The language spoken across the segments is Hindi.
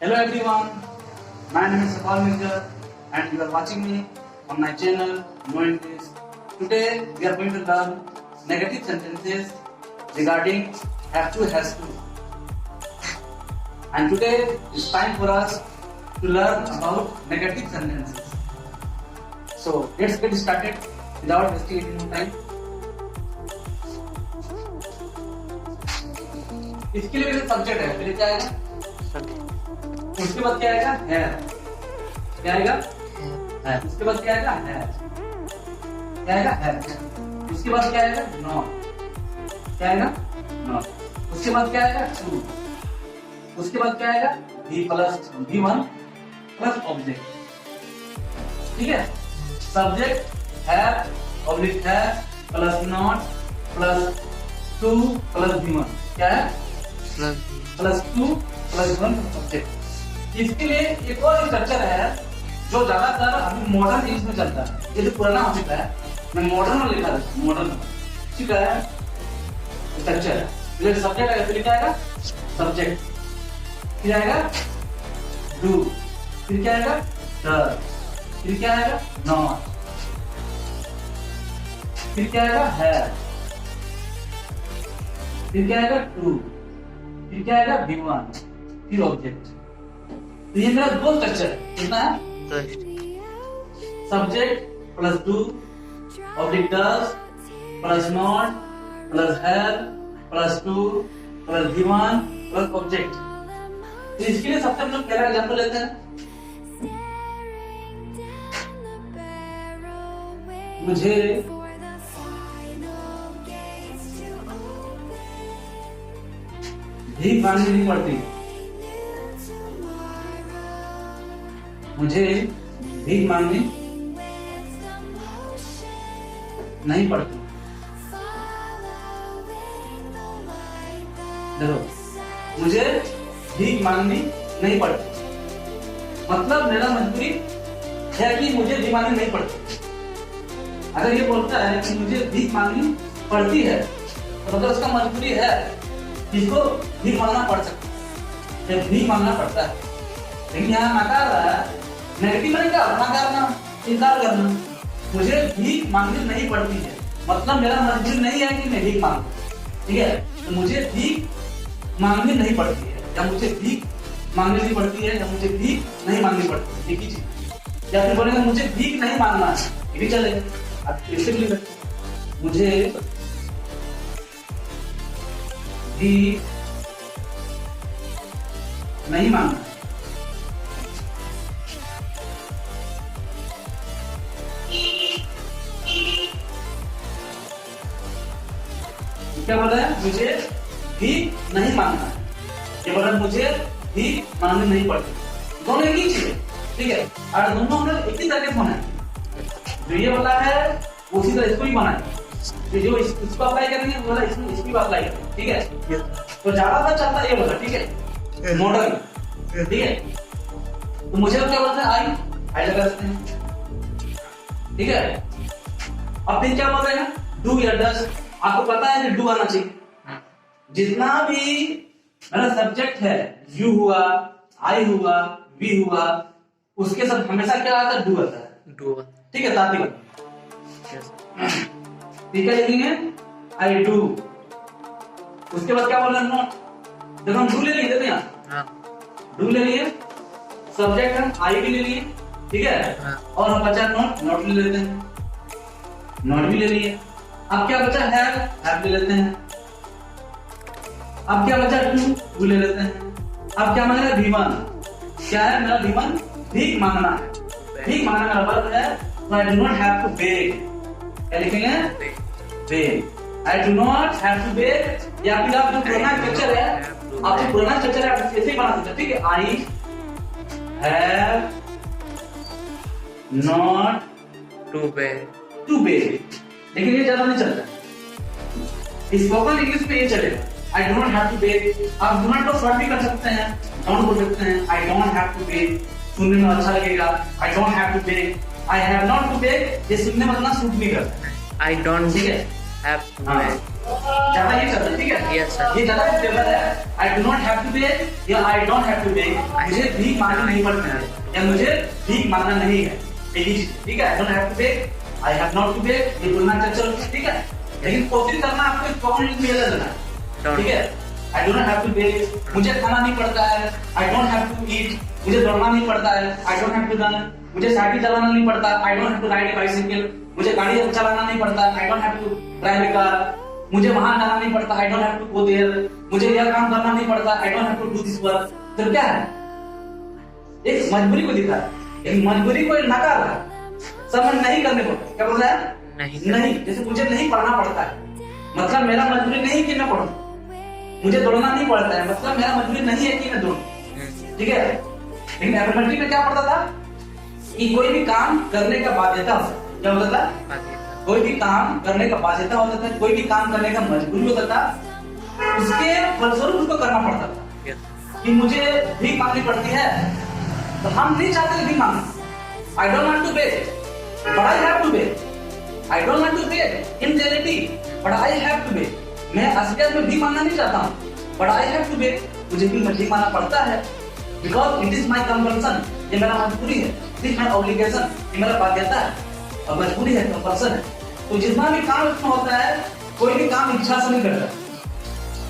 Hello everyone, my name is Sapal Mirza and you are watching me on my channel No English. Today we are going to learn negative sentences regarding have to, has to. And today it's time for us to learn about negative sentences. So let's get started without wasting any more time. इसके लिए सब्जेक्ट है, फिर क्या आएगा? उसके बाद क्या आएगा? है। क्या आएगा? है। उसके बाद क्या आएगा? है। क्या आएगा? है। उसके बाद क्या आएगा? नॉट। क्या आएगा? नॉट। उसके बाद क्या आएगा? टू। उसके बाद क्या आएगा? V1 plus object. ठीक है? सब्जेक्ट है ऑब्जेक्ट है plus not plus two plus V1 क्या है? Plus two plus one subject. इसके लिए एक और स्ट्रक्चर है जो ज्यादातर अभी मॉडर्न इंग्लिश में चलता है। ये जो पुराना हो चुका है, मैं मॉडर्न में लिखा था, मॉडर्न ठीक है स्ट्रक्चर है। फिर सब्जेक्ट आएगा, फिर क्या आएगा? सब्जेक्ट, फिर आएगा डू, फिर क्या आएगा? डज, फिर क्या आएगा? नॉट, फिर क्या आएगा? है, फिर क्या आएगा? टू, फिर क्या आएगा? V1, फिर ऑब्जेक्ट। तो ये मेरा दो स्ट्रक्चर है। कितना है? Subject plus two, object does plus not plus have plus two plus V1 plus object. तो इसके लिए सबसे हम लोग पहला एग्जांपल लेते हैं। मुझे भीख मांगनी नहीं पड़ती। मुझे भीख मांगनी नहीं पड़ती। देखो, मुझे भीख मांगनी नहीं पड़ती मतलब मेरा मजबूरी है कि मुझे भीख मांगनी नहीं पड़ती। अगर ये बोलता है कि मुझे भीख मांगनी पड़ती है तो मतलब उसका मजबूरी है, इसको भीख मांगना पड़ सकता है, भीख मांगना पड़ता है। लेकिन यहाँ नकार रहा है, नेगेटिव में क्या नकारना, इनकार करना। मुझे भीख मांगनी नहीं पड़ती है मतलब मेरा मजबूरी नहीं है कि मैं भीख मांगू। ठीक है, तो मुझे भीख मांगनी नहीं पड़ती है, या मुझे भीख मांगनी नहीं पड़ती है, या मुझे भीख नहीं मांगनी पड़ती है, एक ही चीज। या फिर बोलेंगे मुझे भीख नहीं मांगना है, ये भी चलेगा। आप इससे भी लिख सकते, मुझे भीख नहीं मांगना। क्या बोल रहा है? मुझे भीख नहीं मांगना है। ये बोल रहा है मुझे भीख मांगनी नहीं पड़ती। दोनों एक ही चीज है। ठीक है, और दोनों हम लोग एक ही तरह के होना है। जो ये बोला है उसी तरह इसको भी बनाए। जो इसको अप्लाई करेंगे बोला इसमें इसकी बात अप्लाई करेंगे। ठीक है, तो ज्यादातर चलता है ये बोला। ठीक है, मॉडल। ठीक है, तो मुझे क्या बोलते हैं? आई लगा सकते हैं। ठीक है, अब फिर क्या बोल रहे हैं? डू या डज। आपको पता है कि डू आना चाहिए। जितना भी मेरा सब्जेक्ट है, यू हुआ, आई हुआ, वी हुआ, उसके साथ हमेशा क्या आता है? डू आता है। डू। ठीक है, साथ ही ठीक है, लिखेंगे आई डू। उसके बाद क्या बोलना? नॉट। जब हम डू ले लिए थे यहाँ, डू ले लिए, सब्जेक्ट हम आई भी ले लिए। ठीक है, और हम बचा नॉट, नॉट ले लेते हैं, नॉट भी ले लिए। अब क्या बचा? हैव ले लेते हैं। अब क्या बचा? टू ले लेते हैं। अब क्या मांग रहा है? V1 क्या है? मेरा V1 भीख मांगना है। भीख मांगना मेरा वर्ब है, तो I do not have to beg. क्या लिखेंगे? Beg. I do not have to beg. या फिर आप जो पुराना स्ट्रक्चर है, आप जो पुराना स्ट्रक्चर है आप ऐसे ही बना सकते हैं। ठीक है, I have not to beg. लेकिन ये ज्यादा नहीं चलता। स्पोकन इंग्लिश में ये चलेगा, I don't have to beg. आप डू नॉट को शॉर्ट भी कर सकते हैं, डोंट बोल सकते हैं, I don't have to beg. सुनने में अच्छा लगेगा, I don't have to beg. I have not to beg, ये सुनने में इतना सूट नहीं करता। आई डोंट ठीक है, हैव टू बेग। ज्यादा ये चल रहा है, ठीक है? Yes, sir. ये ज्यादा स्टेबल है। I do not have to beg या I don't have to beg, मुझे भीख मांगनी नहीं पड़ती है या मुझे भीख मांगना नहीं है, यही चीज, ठीक है? I don't have to beg, I have not to beg, ये बोलना चल, ठीक है? लेकिन कोशिश करना आपको स्पोकन इंग्लिश में लेना, ठीक है? I do not have to beg, मुझे खाना नहीं पड़ता है। I don't have to eat, मुझे दौड़ना नहीं पड़ता है। I don't have to run, मुझे साइकिल चलाना नहीं पड़ता। I don't have to ride a bicycle, मुझे गाड़ी चलाना नहीं पड़ता। I don't have to drive a car, मुझे वहां जाना नहीं पड़ता। I don't have to go there, मुझे यह काम करना नहीं पड़ता। I don't have to do this work। तो क्या है? एक मजबूरी को दिखा है, एक मजबूरी को नकार रहा है, समझ नहीं करने को। क्या बोल रहा है? नहीं। जैसे मुझे नहीं पढ़ना पड़ता है, मतलब मेरा मजबूरी नहीं कि मैं पढ़ूं। मुझे दौड़ना नहीं पड़ता है, मतलब मेरा मजबूरी नहीं है कि मैं दौड़ूं, ठीक है? लेकिन एफर्मेटिव में क्या पढ़ता था कि कोई भी काम करने का बाध्यता होता है। क्या होता था? कोई भी काम करने का बाध्यता होता था, कोई भी काम करने का मजबूरी होता था, उसके फलस्वरूप उसको करना पड़ता था। कि मुझे भीख मांगनी पड़ती है, तो हम नहीं चाहते भीख मांगना। I don't want to beg but I have to beg. I don't want to beg in reality but I have to beg. मैं असलियत में भीख मांगना नहीं चाहता हूँ, but I have to beg, मुझे भीख मांगना पड़ता है। Because it is my compulsion, ये मेरा मजबूरी है। इट इज माई ऑब्लिगेशन, ये मेरा बाध्यता है और मजबूरी है, कंपल्सन है। तो जितना भी काम इसमें होता है, कोई भी काम इच्छा से नहीं करता,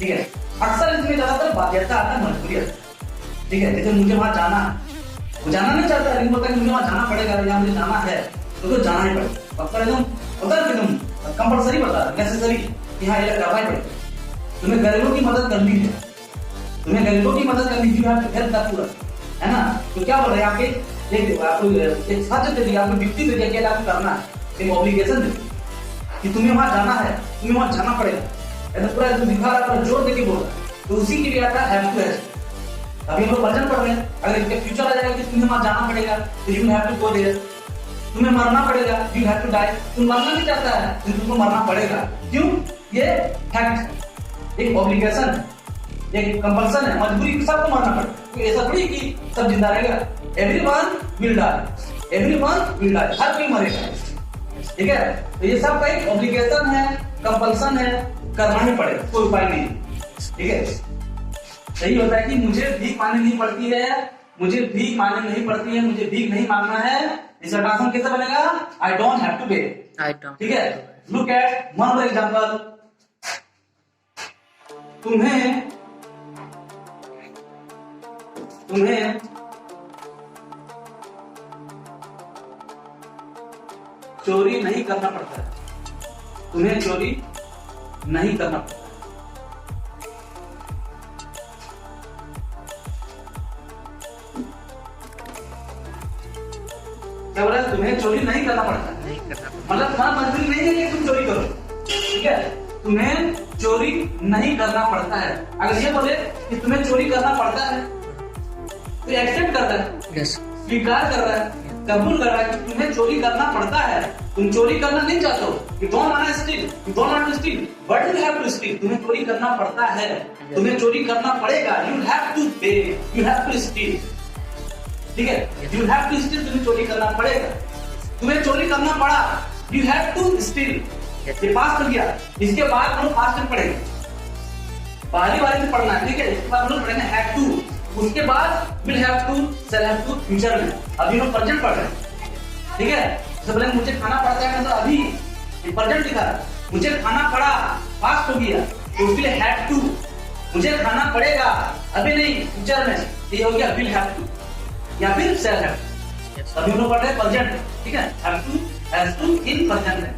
ठीक है? अक्सर इसमें ज्यादातर बाध्यता आता है, मजबूरी आता है, ठीक है? जैसे मुझे वहां जाना है, वो जाना नहीं चाहता, लेकिन बोलता है मुझे वहां जाना पड़ेगा या मुझे जाना है, तो जाना ही पड़ेगा। अक्सर एकदम होता है कि तुम कंपल्सरी बता रहे, नेसेसरी, कि हाँ ये करना ही पड़ेगा। तुम्हें गरीबों की मदद करनी है, तुम्हें गरीबों की मदद करनी है, हेल्प दैट पूरा, है ना? तो क्या बोल रहे हैं आपके आपको एक सच दे दिया, आपको ड्यूटी दे दिया कि आपको करना है, एक ऑब्लिगेशन दे कि तुम्हें वहां जाना है, तुम्हें वहां जाना पड़ेगा। ऐसा पूरा दिखा रहा है, जोर देके बोल रहा है, तो उसी के लिए आता है हैव टू हैव। अभी हम लोग वचन पढ़ रहे हैं, अगर इसके फ्यूचर आ जाएगा कि तुम्हें वहां जाना पड़ेगा, तो you have to go there. तुम्हें मरना पड़ेगा, यू हैव टू डाई। तुम मरना नहीं चाहता है, लेकिन तुमको मरना पड़ेगा। क्यों? ये फैक्ट, एक ऑब्लिगेशन है, एक कंपल्सन है, मजबूरी, सबको मरना पड़ेगा। तो ऐसा थोड़ी कि सब जिंदा रहेगा। Everyone will die, everyone will die, हर कोई मरेगा, ठीक है? तो ये सब का एक ऑब्लिगेशन है, कंपल्सन है, करना ही पड़ेगा, कोई उपाय नहीं, ठीक है? सही होता है कि मुझे भीख मांगनी नहीं पड़ती है, मुझे भीख मांगनी नहीं पड़ती है, मुझे भीख नहीं मांगना है। इसका ट्रांसलेशन कैसे बनेगा? I don't have to beg, ठीक है? Look at one more example. तुम्हें चोरी नहीं करना पड़ता है, तुम्हें चोरी नहीं करना पड़ता है। क्या बोला? तुम्हें चोरी नहीं करना पड़ता है, मतलब तुम्हारा मजबूरी नहीं है कि तुम चोरी करो, ठीक है? तुम्हें चोरी नहीं करना पड़ता है। अगर ये बोले कि तुम्हें चोरी करना पड़ता है, तो एक्सेप्ट कर रहा है, स्वीकार कर रहा है, कबूल कर रहा है कि तुम्हें चोरी करना पड़ता है। तुम चोरी करना नहीं चाहते हो, you don't want to steal, you don't want to steal, but you have to steal। तुम्हें चोरी करना पड़ता है, तुम्हें चोरी करना पड़ेगा, you have to pay, you have to steal, ठीक है? You have to steal, तुम्हें चोरी करना पड़ेगा। तुम्हें चोरी करना पड़ा, you have to steal। ये पास हो गया, इसके बाद हम लोग पास्ट में पढ़ेंगे, पहली बार में पढ़ना है, ठीक है? इसके बाद हम लोग पढ़ेंगे have to, उसके बाद will have to, shall have to future में। अभी हम प्रेजेंट पढ़ रहे हैं, ठीक है? सबसे पहले मुझे खाना पड़ता है, मतलब अभी प्रेजेंट दिखा रहा है, मुझे खाना पड़ा, पास्ट हो गया, तो उसके लिए have to, मुझे खाना पड़ेगा, अभी नहीं, फ्यूचर में, ये हो गया will have to या फिर shall have to। अभी हम लोग पढ़ रहे हैं प्रेजेंट, ठीक है? have to, has to in present में।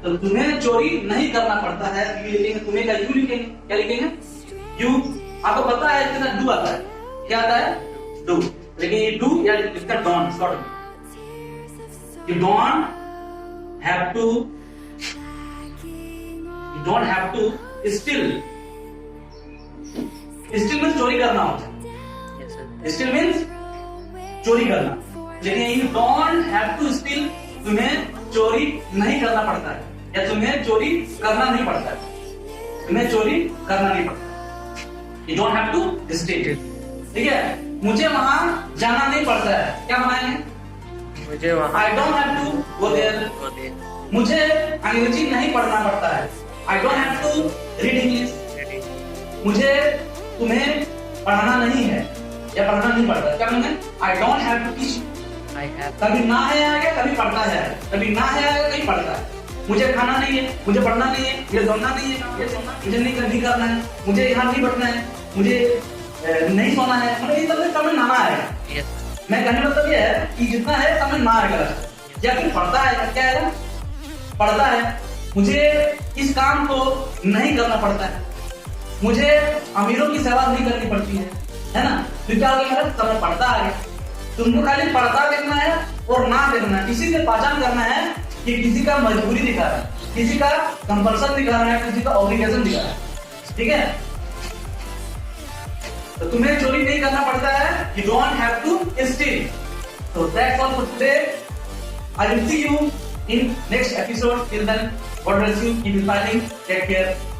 तो तुम्हें चोरी नहीं करना पड़ता है, यू लिखेंगे, तुम्हें का यू लिखेंगे, क्या लिखेंगे? यू। आपको पता है इसके साथ डू आता है, क्या आता है? डू। लेकिन ये डू या इसका don't, short you don't have to, you don't have to steal. Steal means चोरी करना होता है, स्टिल मीन्स चोरी करना। लेकिन you don't have to steal, तुम्हें चोरी नहीं करना पड़ता है, या तुम्हें चोरी करना नहीं पड़ता है, तुम्हें चोरी करना नहीं पड़ता। You don't have to steal, ठीक है? मुझे वहां जाना नहीं पड़ता है, क्या बनाएंगे? I don't have to go there। मुझे अंग्रेजी नहीं पढ़ना पड़ता है, I don't have to read English, मुझे तुम्हें पढ़ाना नहीं है या पढ़ना नहीं पड़ता। क्या मैंने I don't have to teach, कभी ना है आएगा कभी पढ़ता है, कभी ना है आएगा कभी पढ़ता है। मुझे खाना नहीं है, मुझे पढ़ना नहीं है, मुझे दौड़ना नहीं है, मुझे नहीं करना है, मुझे यहाँ नहीं बैठना है, मुझे नहीं सोना है, मतलब ये सब समझ ना आएगा। मैं कहने मतलब ये है कि जितना है समझ ना आएगा, या फिर पढ़ता है, क्या है पढ़ता है, मुझे इस काम को नहीं करना पड़ता है, मुझे अमीरों की सेवा नहीं करनी पड़ती है ना। तो क्या हो गया, समय पढ़ता है। तुमको खाली पढ़ता देखना है और ना देखना है, किसी से पहचान करना है कि किसी का मजबूरी दिखा रहा है, किसी का कंपल्सन दिखा रहा है, किसी का ऑब्लिगेशन दिखा रहा है, ठीक है। तो तुम्हें चोरी नहीं करना पड़ता है, you don't have to steal. So that's all for today. I will see you in next episode. Till then, God bless you. Keep smiling. Take care.